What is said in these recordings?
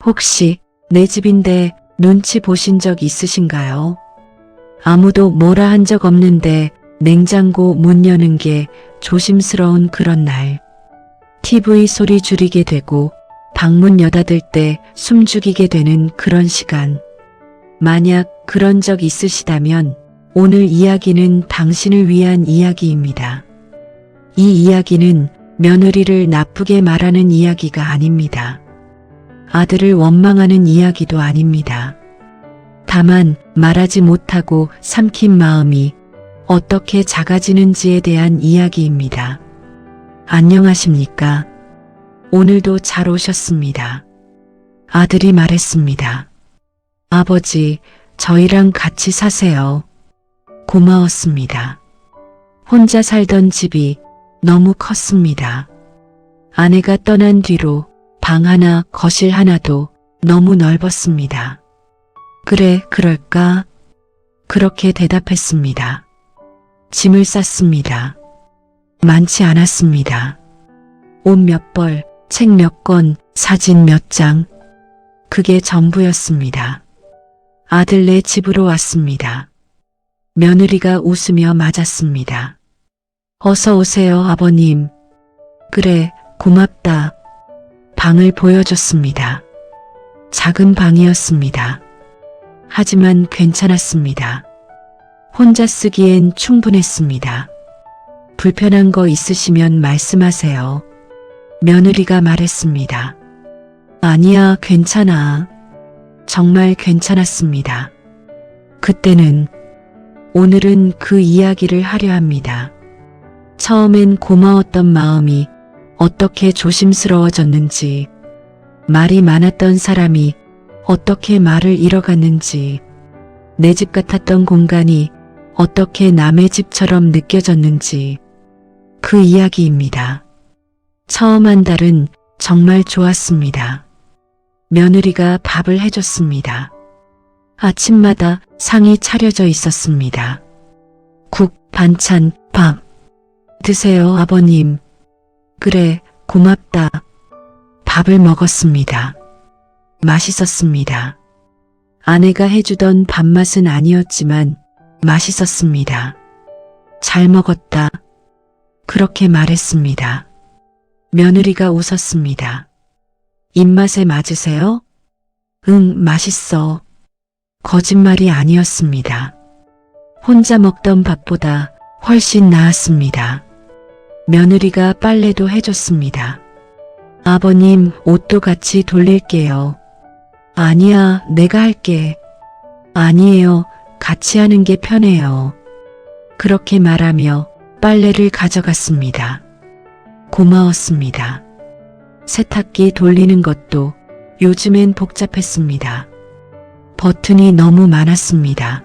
혹시 내 집인데 눈치 보신 적 있으신가요? 아무도 뭐라 한 적 없는데 냉장고 문 여는 게 조심스러운 그런 날. TV 소리 줄이게 되고 방문 여닫을 때 숨죽이게 되는 그런 시간. 만약 그런 적 있으시다면 오늘 이야기는 당신을 위한 이야기입니다. 이 이야기는 며느리를 나쁘게 말하는 이야기가 아닙니다. 아들을 원망하는 이야기도 아닙니다. 다만 말하지 못하고 삼킨 마음이 어떻게 작아지는지에 대한 이야기입니다. 안녕하십니까? 오늘도 잘 오셨습니다. 아들이 말했습니다. 아버지, 저희랑 같이 사세요. 고마웠습니다. 혼자 살던 집이 너무 컸습니다. 아내가 떠난 뒤로 방 하나, 거실 하나도 너무 넓었습니다. 그래, 그럴까? 그렇게 대답했습니다. 짐을 쌌습니다. 많지 않았습니다. 옷 몇 벌, 책 몇 권, 사진 몇 장. 그게 전부였습니다. 아들네 집으로 왔습니다. 며느리가 웃으며 맞았습니다. 어서 오세요, 아버님. 그래, 고맙다. 방을 보여줬습니다. 작은 방이었습니다. 하지만 괜찮았습니다. 혼자 쓰기엔 충분했습니다. 불편한 거 있으시면 말씀하세요. 며느리가 말했습니다. 아니야, 괜찮아. 정말 괜찮았습니다. 그때는 오늘은 그 이야기를 하려 합니다. 처음엔 고마웠던 마음이 어떻게 조심스러워졌는지, 말이 많았던 사람이 어떻게 말을 잃어갔는지, 내 집 같았던 공간이 어떻게 남의 집처럼 느껴졌는지, 그 이야기입니다. 처음 한 달은 정말 좋았습니다. 며느리가 밥을 해줬습니다. 아침마다 상이 차려져 있었습니다. 국, 반찬, 밥. 드세요, 아버님. 그래, 고맙다. 밥을 먹었습니다. 맛있었습니다. 아내가 해주던 밥맛은 아니었지만 맛있었습니다. 잘 먹었다. 그렇게 말했습니다. 며느리가 웃었습니다. 입맛에 맞으세요? 응, 맛있어. 거짓말이 아니었습니다. 혼자 먹던 밥보다 훨씬 나았습니다. 며느리가 빨래도 해줬습니다. 아버님, 옷도 같이 돌릴게요. 아니야, 내가 할게. 아니에요, 같이 하는 게 편해요. 그렇게 말하며 빨래를 가져갔습니다. 고마웠습니다. 세탁기 돌리는 것도 요즘엔 복잡했습니다. 버튼이 너무 많았습니다.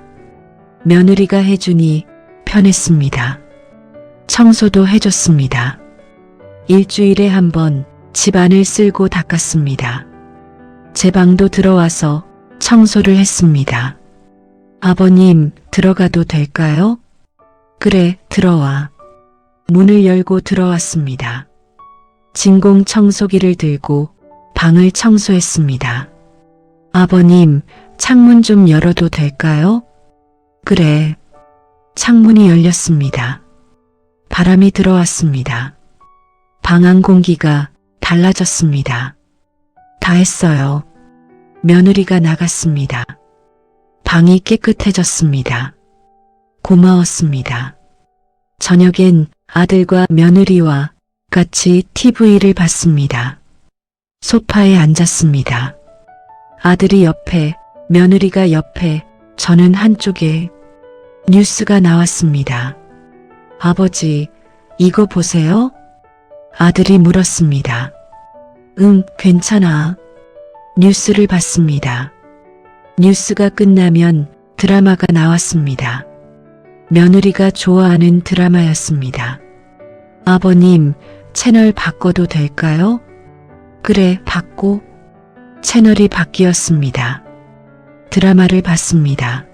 며느리가 해주니 편했습니다. 청소도 해줬습니다. 일주일에 한 번 집안을 쓸고 닦았습니다. 제 방도 들어와서 청소를 했습니다. 아버님, 들어가도 될까요? 그래, 들어와. 문을 열고 들어왔습니다. 진공 청소기를 들고 방을 청소했습니다. 아버님, 창문 좀 열어도 될까요? 그래. 창문이 열렸습니다. 바람이 들어왔습니다. 방 안 공기가 달라졌습니다. 다 했어요. 며느리가 나갔습니다. 방이 깨끗해졌습니다. 고마웠습니다. 저녁엔 아들과 며느리와 같이 TV를 봤습니다. 소파에 앉았습니다. 아들이 옆에, 며느리가 옆에, 저는 한쪽에. 뉴스가 나왔습니다. 아버지, 이거 보세요? 아들이 물었습니다. 응, 괜찮아. 뉴스를 봤습니다. 뉴스가 끝나면 드라마가 나왔습니다. 며느리가 좋아하는 드라마였습니다. 아버님, 채널 바꿔도 될까요? 그래, 바꿔. 채널이 바뀌었습니다. 드라마를 봤습니다.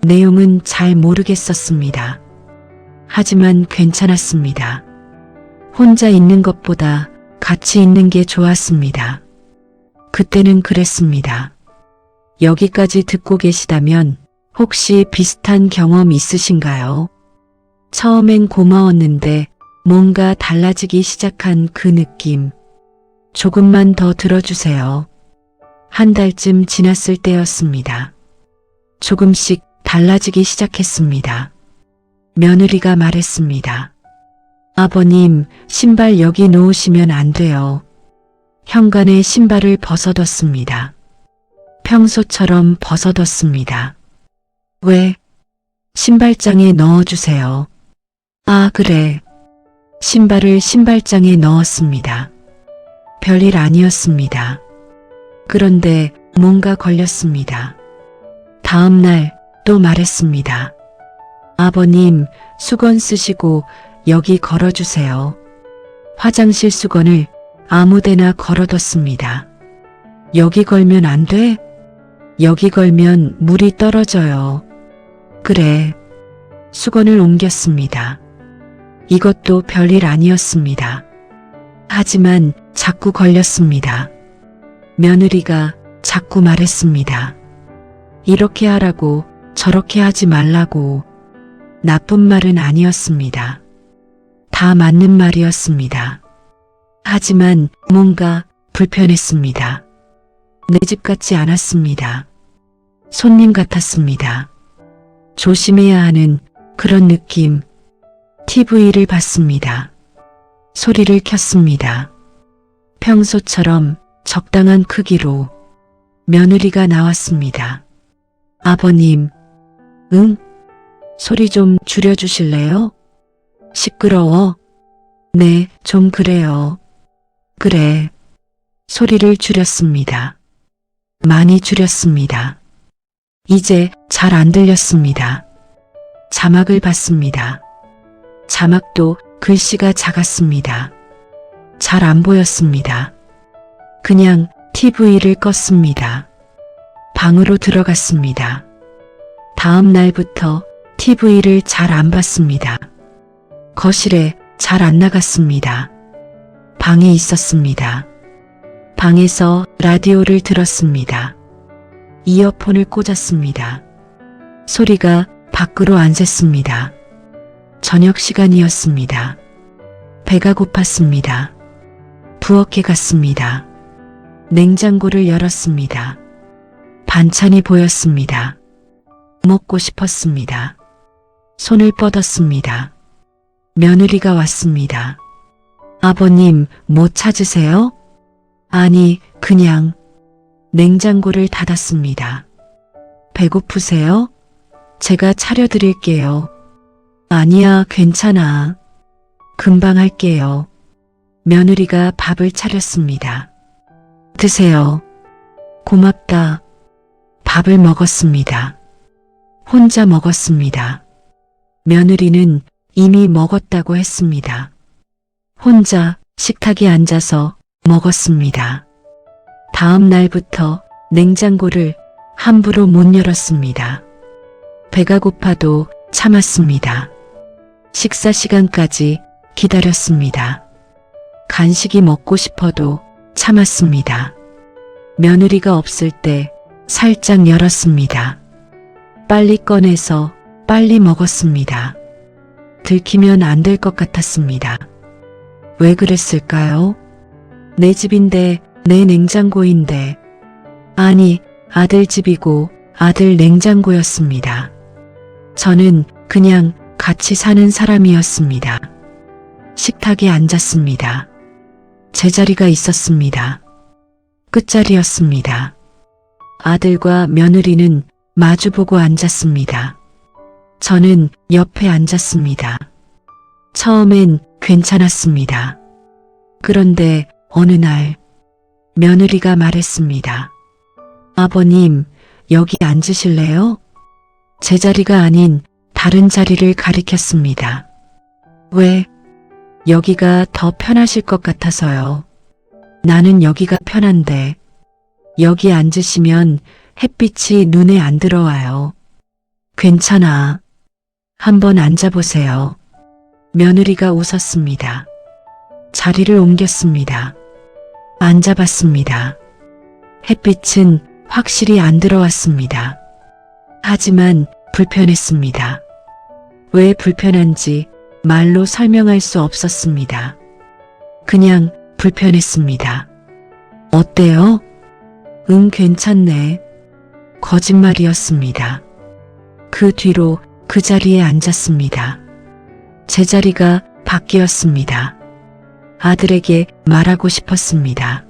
내용은 잘 모르겠었습니다. 하지만 괜찮았습니다. 혼자 있는 것보다 같이 있는 게 좋았습니다. 그때는 그랬습니다. 여기까지 듣고 계시다면 혹시 비슷한 경험 있으신가요? 처음엔 고마웠는데 뭔가 달라지기 시작한 그 느낌. 조금만 더 들어주세요. 한 달쯤 지났을 때였습니다. 조금씩 달라지기 시작했습니다. 며느리가 말했습니다. 아버님, 신발 여기 놓으시면 안 돼요. 현관에 신발을 벗어뒀습니다. 평소처럼 벗어뒀습니다. 왜? 신발장에 넣어주세요. 아, 그래. 신발을 신발장에 넣었습니다. 별일 아니었습니다. 그런데 뭔가 걸렸습니다. 다음 날 또 말했습니다. 아버님, 수건 쓰시고 여기 걸어주세요. 화장실 수건을 아무데나 걸어뒀습니다. 여기 걸면 안 돼? 여기 걸면 물이 떨어져요. 그래. 수건을 옮겼습니다. 이것도 별일 아니었습니다. 하지만 자꾸 걸렸습니다. 며느리가 자꾸 말했습니다. 이렇게 하라고 저렇게 하지 말라고. 나쁜 말은 아니었습니다. 다 맞는 말이었습니다. 하지만 뭔가 불편했습니다. 내 집 같지 않았습니다. 손님 같았습니다. 조심해야 하는 그런 느낌. TV를 봤습니다. 소리를 켰습니다. 평소처럼 적당한 크기로 며느리가 나왔습니다. 아버님, 응? 소리 좀 줄여주실래요? 시끄러워. 네, 좀 그래요. 그래. 소리를 줄였습니다. 많이 줄였습니다. 이제 잘 안 들렸습니다. 자막을 봤습니다. 자막도 글씨가 작았습니다. 잘 안 보였습니다. 그냥 TV를 껐습니다. 방으로 들어갔습니다. 다음 날부터 TV를 잘 안 봤습니다. 거실에 잘 안 나갔습니다. 방에 있었습니다. 방에서 라디오를 들었습니다. 이어폰을 꽂았습니다. 소리가 밖으로 안 샜습니다. 저녁 시간이었습니다. 배가 고팠습니다. 부엌에 갔습니다. 냉장고를 열었습니다. 반찬이 보였습니다. 먹고 싶었습니다. 손을 뻗었습니다. 며느리가 왔습니다. 아버님, 뭐 찾으세요? 아니, 그냥. 냉장고를 닫았습니다. 배고프세요? 제가 차려드릴게요. 아니야, 괜찮아. 금방 할게요. 며느리가 밥을 차렸습니다. 드세요. 고맙다. 밥을 먹었습니다. 혼자 먹었습니다. 며느리는 이미 먹었다고 했습니다. 혼자 식탁에 앉아서 먹었습니다. 다음 날부터 냉장고를 함부로 못 열었습니다. 배가 고파도 참았습니다. 식사 시간까지 기다렸습니다. 간식이 먹고 싶어도 참았습니다. 며느리가 없을 때 살짝 열었습니다. 빨리 꺼내서 빨리 먹었습니다. 들키면 안 될 것 같았습니다. 왜 그랬을까요? 내 집인데, 내 냉장고인데. 아니, 아들 집이고 아들 냉장고였습니다. 저는 그냥 같이 사는 사람이었습니다. 식탁에 앉았습니다. 제자리가 있었습니다. 끝자리였습니다. 아들과 며느리는 마주보고 앉았습니다. 저는 옆에 앉았습니다. 처음엔 괜찮았습니다. 그런데 어느 날 며느리가 말했습니다. 아버님, 여기 앉으실래요? 제 자리가 아닌 다른 자리를 가리켰습니다. 왜? 여기가 더 편하실 것 같아서요. 나는 여기가 편한데 여기 앉으시면 햇빛이 눈에 안 들어와요. 괜찮아. 한번 앉아보세요. 며느리가 웃었습니다. 자리를 옮겼습니다. 앉아봤습니다. 햇빛은 확실히 안 들어왔습니다. 하지만 불편했습니다. 왜 불편한지 말로 설명할 수 없었습니다. 그냥 불편했습니다. 어때요? 응, 괜찮네. 거짓말이었습니다. 그 뒤로 그 자리에 앉았습니다. 제 자리가 바뀌었습니다. 아들에게 말하고 싶었습니다.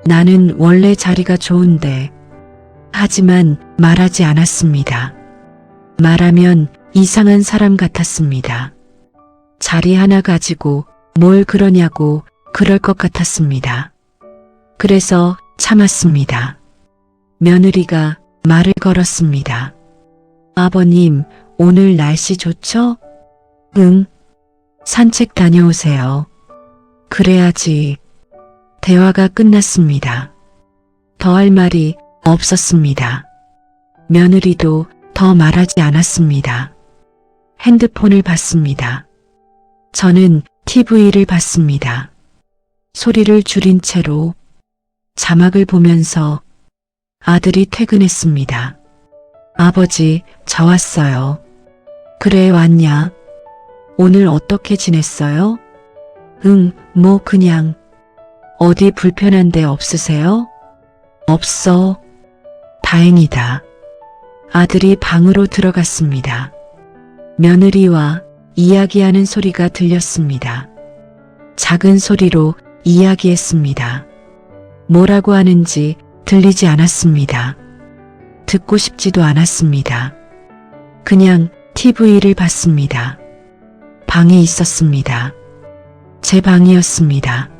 나는 원래 자리가 좋은데. 하지만 말하지 않았습니다. 말하면 이상한 사람 같았습니다. 자리 하나 가지고 뭘 그러냐고 그럴 것 같았습니다. 그래서 참았습니다. 며느리가 말을 걸었습니다. 아버님, 오늘 날씨 좋죠? 응. 산책 다녀오세요. 그래야지. 대화가 끝났습니다. 더 할 말이 없었습니다. 며느리도 더 말하지 않았습니다. 핸드폰을 봤습니다. 저는 TV를 봤습니다. 소리를 줄인 채로 자막을 보면서 아들이 퇴근했습니다. 아버지, 저 왔어요. 그래, 왔냐? 오늘 어떻게 지냈어요? 응, 뭐 그냥. 어디 불편한 데 없으세요? 없어. 다행이다. 아들이 방으로 들어갔습니다. 며느리와 이야기하는 소리가 들렸습니다. 작은 소리로 이야기했습니다. 뭐라고 하는지 들리지 않았습니다. 듣고 싶지도 않았습니다. 그냥 TV를 봤습니다. 방에 있었습니다. 제 방이었습니다.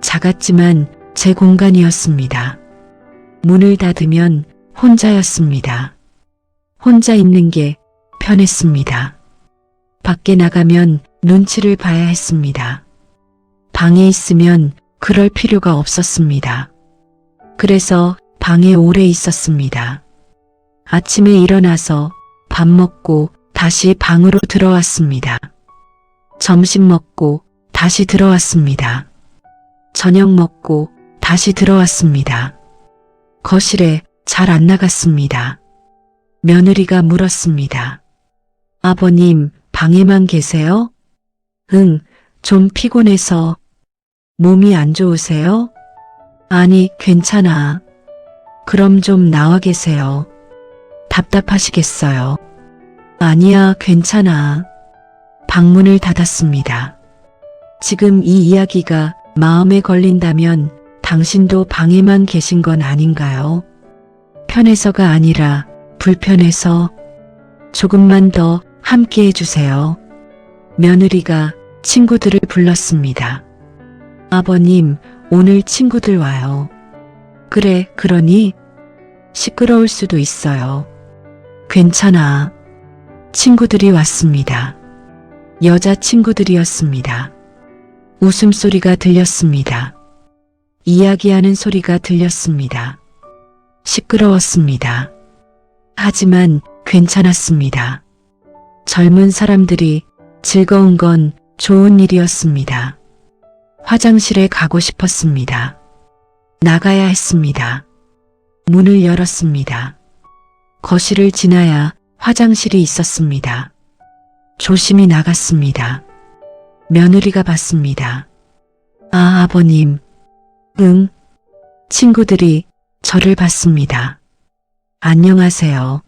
작았지만 제 공간이었습니다. 문을 닫으면 혼자였습니다. 혼자 있는 게 편했습니다. 밖에 나가면 눈치를 봐야 했습니다. 방에 있으면 그럴 필요가 없었습니다. 그래서 방에 오래 있었습니다. 아침에 일어나서 밥 먹고 다시 방으로 들어왔습니다. 점심 먹고 다시 들어왔습니다. 저녁 먹고 다시 들어왔습니다. 거실에 잘 안 나갔습니다. 며느리가 물었습니다. 아버님, 방에만 계세요? 응, 좀 피곤해서. 몸이 안 좋으세요? 아니, 괜찮아. 그럼 좀 나와 계세요. 답답하시겠어요. 아니야, 괜찮아. 방문을 닫았습니다. 지금 이 이야기가 마음에 걸린다면 당신도 방에만 계신 건 아닌가요? 편해서가 아니라 불편해서. 조금만 더 함께 해주세요. 며느리가 친구들을 불렀습니다. 아버님, 오늘 친구들 와요. 그래, 그러니? 시끄러울 수도 있어요. 괜찮아. 친구들이 왔습니다. 여자 친구들이었습니다. 웃음소리가 들렸습니다. 이야기하는 소리가 들렸습니다. 시끄러웠습니다. 하지만 괜찮았습니다. 젊은 사람들이 즐거운 건 좋은 일이었습니다. 화장실에 가고 싶었습니다. 나가야 했습니다. 문을 열었습니다. 거실을 지나야 화장실이 있었습니다. 조심히 나갔습니다. 며느리가 봤습니다. 아, 아버님. 응. 친구들이 저를 봤습니다. 안녕하세요.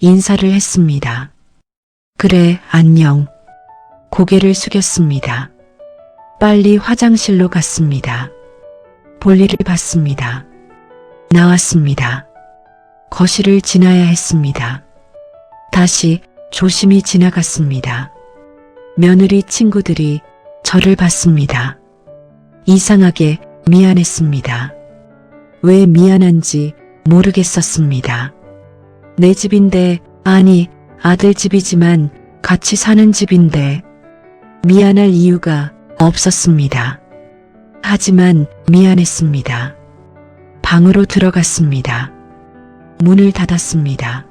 인사를 했습니다. 그래, 안녕. 고개를 숙였습니다. 빨리 화장실로 갔습니다. 볼일을 봤습니다. 나왔습니다. 거실을 지나야 했습니다. 다시 조심히 지나갔습니다. 며느리 친구들이 저를 봤습니다. 이상하게 미안했습니다. 왜 미안한지 모르겠었습니다. 내 집인데, 아니, 아들 집이지만 같이 사는 집인데 미안할 이유가 없었습니다. 하지만 미안했습니다. 방으로 들어갔습니다. 문을 닫았습니다.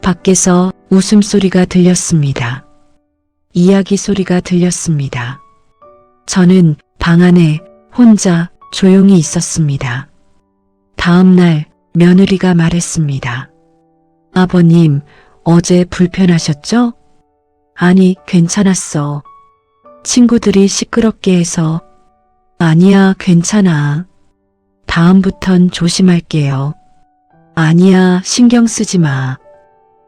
밖에서 웃음소리가 들렸습니다. 이야기 소리가 들렸습니다. 저는 방 안에 혼자 조용히 있었습니다. 다음 날 며느리가 말했습니다. 아버님, 어제 불편하셨죠? 아니, 괜찮았어. 친구들이 시끄럽게 해서. 아니야, 괜찮아. 다음부턴 조심할게요. 아니야, 신경 쓰지 마.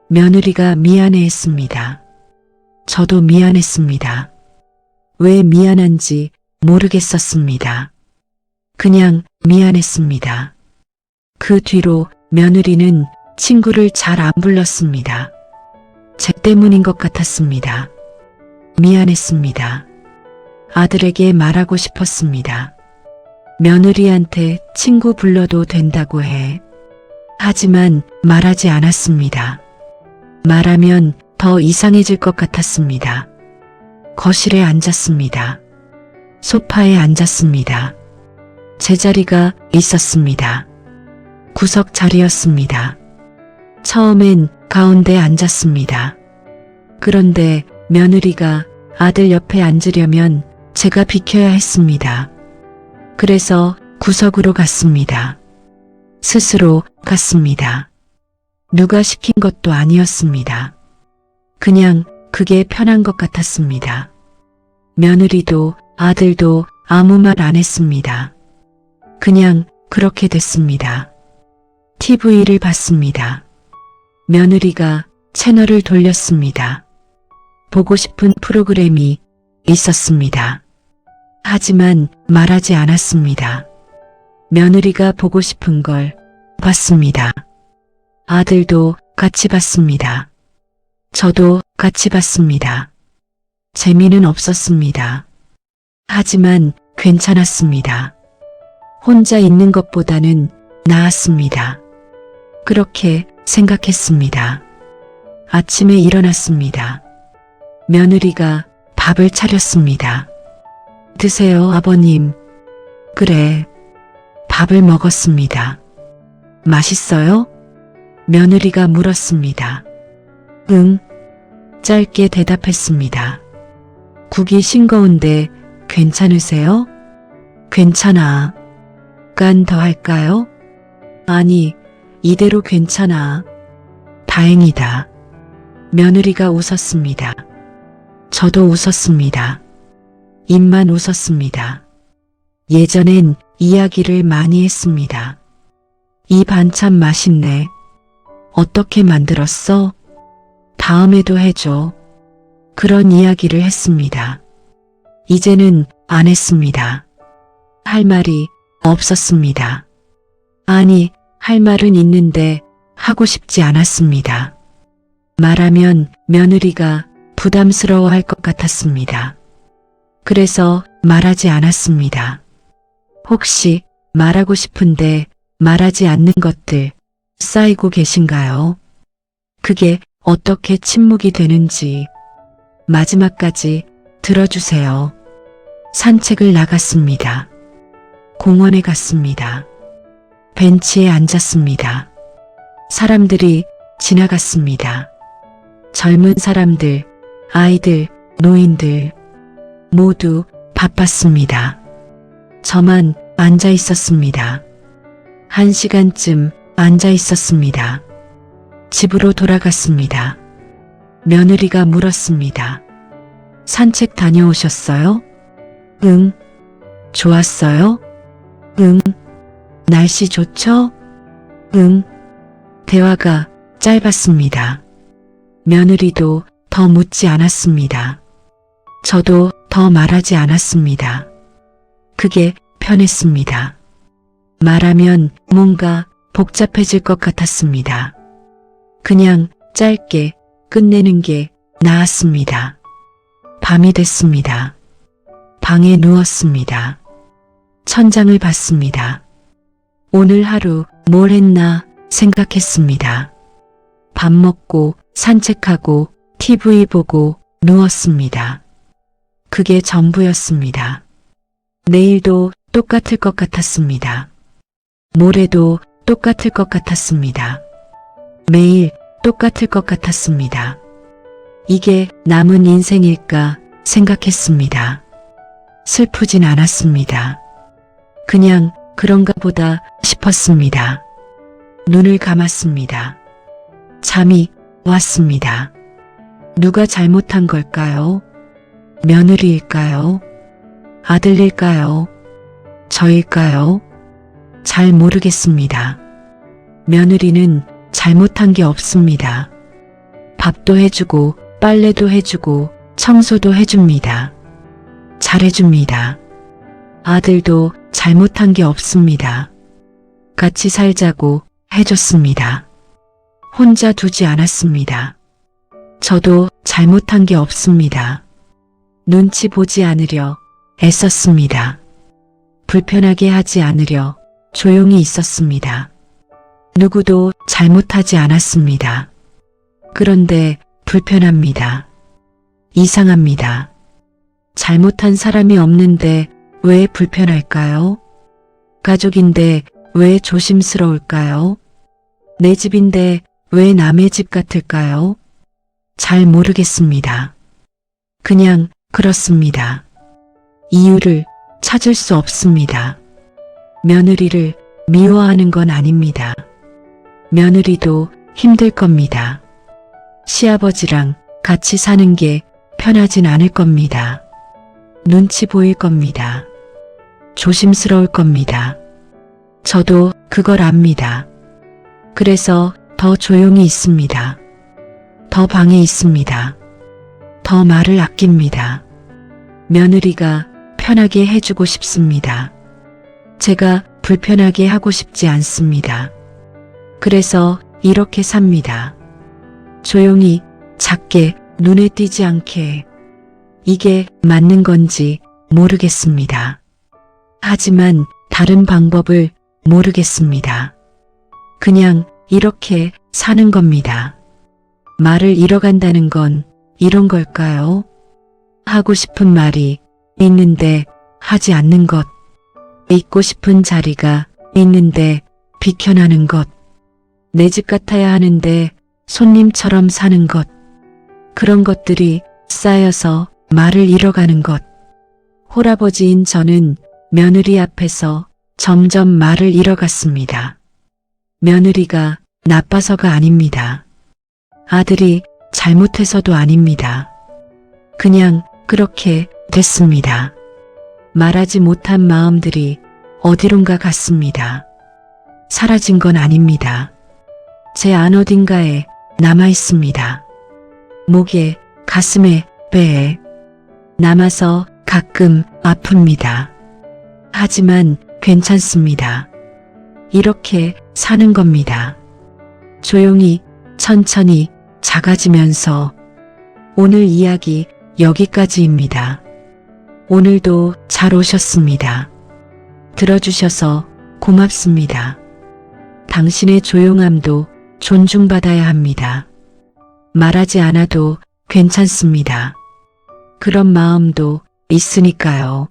며느리가 미안해했습니다. 저도 미안했습니다. 왜 미안한지 모르겠었습니다. 그냥 미안했습니다. 그 뒤로 며느리는 친구를 잘 안 불렀습니다. 제 때문인 것 같았습니다. 미안했습니다. 아들에게 말하고 싶었습니다. 며느리한테 친구 불러도 된다고 해. 하지만 말하지 않았습니다. 말하면 더 이상해질 것 같았습니다. 거실에 앉았습니다. 소파에 앉았습니다. 제자리가 있었습니다. 구석 자리였습니다. 처음엔 가운데 앉았습니다. 그런데 며느리가 아들 옆에 앉으려면 제가 비켜야 했습니다. 그래서 구석으로 갔습니다. 스스로 갔습니다. 누가 시킨 것도 아니었습니다. 그냥 그게 편한 것 같았습니다. 며느리도 아들도 아무 말 안 했습니다. 그냥 그렇게 됐습니다. TV를 봤습니다. 며느리가 채널을 돌렸습니다. 보고 싶은 프로그램이 있었습니다. 하지만 말하지 않았습니다. 며느리가 보고 싶은 걸 봤습니다. 아들도 같이 봤습니다. 저도 같이 봤습니다. 재미는 없었습니다. 하지만 괜찮았습니다. 혼자 있는 것보다는 나았습니다. 그렇게 생각했습니다. 아침에 일어났습니다. 며느리가 밥을 차렸습니다. 드세요, 아버님. 그래. 밥을 먹었습니다. 맛있어요? 며느리가 물었습니다. 응. 짧게 대답했습니다. 국이 싱거운데 괜찮으세요? 괜찮아. 간 더 할까요? 아니, 이대로 괜찮아. 다행이다. 며느리가 웃었습니다. 저도 웃었습니다. 입만 웃었습니다. 예전엔 이야기를 많이 했습니다. 이 반찬 맛있네. 어떻게 만들었어? 다음에도 해줘. 그런 이야기를 했습니다. 이제는 안 했습니다. 할 말이 없었습니다. 아니, 할 말은 있는데 하고 싶지 않았습니다. 말하면 며느리가 부담스러워할 것 같았습니다. 그래서 말하지 않았습니다. 혹시 말하고 싶은데 말하지 않는 것들 쌓이고 계신가요? 그게 어떻게 침묵이 되는지 마지막까지 들어주세요. 산책을 나갔습니다. 공원에 갔습니다. 벤치에 앉았습니다. 사람들이 지나갔습니다. 젊은 사람들, 아이들, 노인들 모두 바빴습니다. 저만 앉아 있었습니다. 1시간쯤 앉아 있었습니다. 집으로 돌아갔습니다. 며느리가 물었습니다. 산책 다녀오셨어요? 응. 좋았어요? 응. 날씨 좋죠? 응. 대화가 짧았습니다. 며느리도 더 묻지 않았습니다. 저도 더 말하지 않았습니다. 그게 편했습니다. 말하면 뭔가 복잡해질 것 같았습니다. 그냥 짧게 끝내는 게 나았습니다. 밤이 됐습니다. 방에 누웠습니다. 천장을 봤습니다. 오늘 하루 뭘 했나 생각했습니다. 밥 먹고 산책하고 TV 보고 누웠습니다. 그게 전부였습니다. 내일도 똑같을 것 같았습니다. 모레도 똑같을 것 같았습니다. 매일 똑같을 것 같았습니다. 이게 남은 인생일까 생각했습니다. 슬프진 않았습니다. 그냥 그런가 보다 싶었습니다. 싶었습니다. 눈을 감았습니다. 잠이 왔습니다. 누가 잘못한 걸까요? 며느리일까요? 아들일까요? 저일까요? 잘 모르겠습니다. 며느리는 잘못한 게 없습니다. 밥도 해주고 빨래도 해주고 청소도 해줍니다. 잘해줍니다. 아들도 잘못한 게 없습니다. 같이 살자고 해줬습니다. 혼자 두지 않았습니다. 저도 잘못한 게 없습니다. 눈치 보지 않으려 애썼습니다. 불편하게 하지 않으려 조용히 있었습니다. 누구도 잘못하지 않았습니다. 그런데 불편합니다. 이상합니다. 잘못한 사람이 없는데 왜 불편할까요? 가족인데 왜 조심스러울까요? 내 집인데 왜 남의 집 같을까요? 잘 모르겠습니다. 그냥 그렇습니다. 이유를 찾을 수 없습니다. 며느리를 미워하는 건 아닙니다. 며느리도 힘들 겁니다. 시아버지랑 같이 사는 게 편하진 않을 겁니다. 눈치 보일 겁니다. 조심스러울 겁니다. 저도 그걸 압니다. 그래서 더 조용히 있습니다. 더 방에 있습니다. 더 말을 아낍니다. 며느리가 편하게 해주고 싶습니다. 제가 불편하게 하고 싶지 않습니다. 그래서 이렇게 삽니다. 조용히, 작게, 눈에 띄지 않게. 이게 맞는 건지 모르겠습니다. 하지만 다른 방법을 모르겠습니다. 그냥 이렇게 사는 겁니다. 말을 잃어간다는 건 이런 걸까요? 하고 싶은 말이 있는데 하지 않는 것. 있고 싶은 자리가 있는데 비켜나는 것. 내 집 같아야 하는데 손님처럼 사는 것. 그런 것들이 쌓여서 말을 잃어가는 것. 홀아버지인 저는 며느리 앞에서 점점 말을 잃어갔습니다. 며느리가 나빠서가 아닙니다. 아들이 잘못해서도 아닙니다. 그냥 그렇게 됐습니다. 말하지 못한 마음들이 어디론가 갔습니다. 사라진 건 아닙니다. 제 안 어딘가에 남아 있습니다. 목에, 가슴에, 배에 남아서 가끔 아픕니다. 하지만 괜찮습니다. 이렇게 사는 겁니다. 조용히, 천천히 작아지면서. 오늘 이야기 여기까지입니다. 오늘도 잘 오셨습니다. 들어주셔서 고맙습니다. 당신의 조용함도 존중받아야 합니다. 말하지 않아도 괜찮습니다. 그런 마음도 있으니까요.